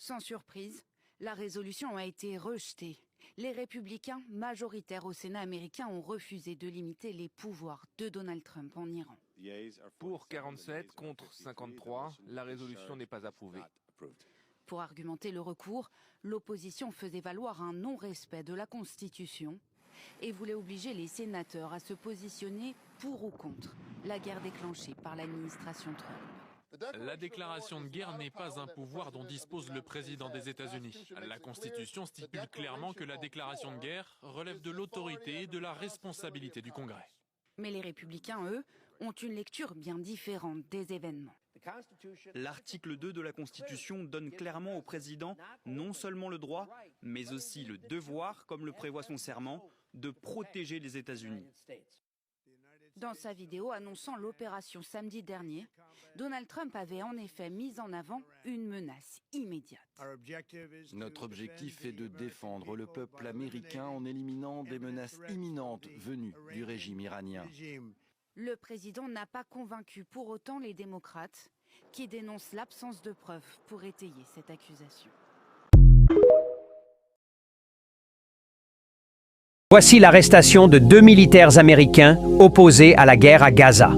Sans surprise, la résolution a été rejetée. Les républicains majoritaires au Sénat américain ont refusé de limiter les pouvoirs de Donald Trump en Iran. Pour 47 contre 53, la résolution n'est pas approuvée. Pour argumenter le recours, l'opposition faisait valoir un non-respect de la Constitution et voulait obliger les sénateurs à se positionner pour ou contre la guerre déclenchée par l'administration Trump. La déclaration de guerre n'est pas un pouvoir dont dispose le président des États-Unis. La Constitution stipule clairement que la déclaration de guerre relève de l'autorité et de la responsabilité du Congrès. Mais les républicains, eux, ont une lecture bien différente des événements. L'article 2 de la Constitution donne clairement au président non seulement le droit, mais aussi le devoir, comme le prévoit son serment, de protéger les États-Unis. Dans sa vidéo annonçant l'opération samedi dernier, Donald Trump avait en effet mis en avant une menace immédiate. Notre objectif est de défendre le peuple américain en éliminant des menaces imminentes venues du régime iranien. Le président n'a pas convaincu pour autant les démocrates qui dénoncent l'absence de preuves pour étayer cette accusation. Voici l'arrestation de 2 militaires américains opposés à la guerre à Gaza.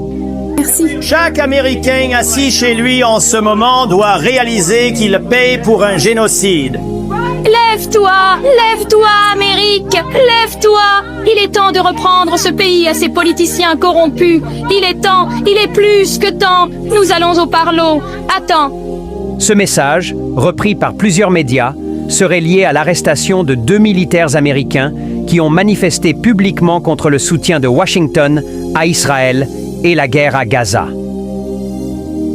Merci. Chaque Américain assis chez lui en ce moment doit réaliser qu'il paye pour un génocide. Lève-toi, lève-toi, Amérique, lève-toi. Il est temps de reprendre ce pays à ses politiciens corrompus. Il est plus que temps. Nous allons au parlement. Attends. Ce message, repris par plusieurs médias, serait lié à l'arrestation de 2 militaires américains qui ont manifesté publiquement contre le soutien de Washington à Israël et la guerre à Gaza.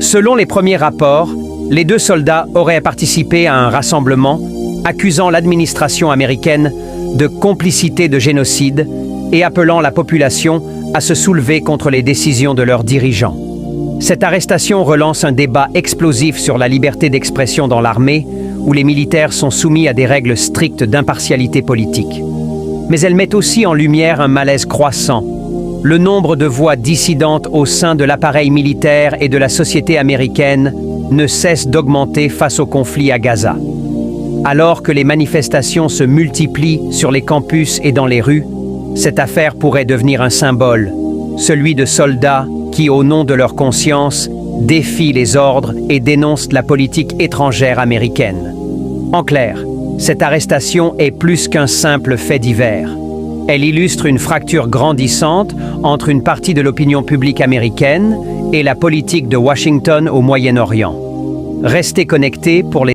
Selon les premiers rapports, les 2 soldats auraient participé à un rassemblement accusant l'administration américaine de complicité de génocide et appelant la population à se soulever contre les décisions de leurs dirigeants. Cette arrestation relance un débat explosif sur la liberté d'expression dans l'armée, où les militaires sont soumis à des règles strictes d'impartialité politique. Mais elle met aussi en lumière un malaise croissant. Le nombre de voix dissidentes au sein de l'appareil militaire et de la société américaine ne cesse d'augmenter face au conflit à Gaza. Alors que les manifestations se multiplient sur les campus et dans les rues, cette affaire pourrait devenir un symbole, celui de soldats qui, au nom de leur conscience, défient les ordres et dénoncent la politique étrangère américaine. En clair, cette arrestation est plus qu'un simple fait divers. Elle illustre une fracture grandissante entre une partie de l'opinion publique américaine et la politique de Washington au Moyen-Orient. Restez connectés pour les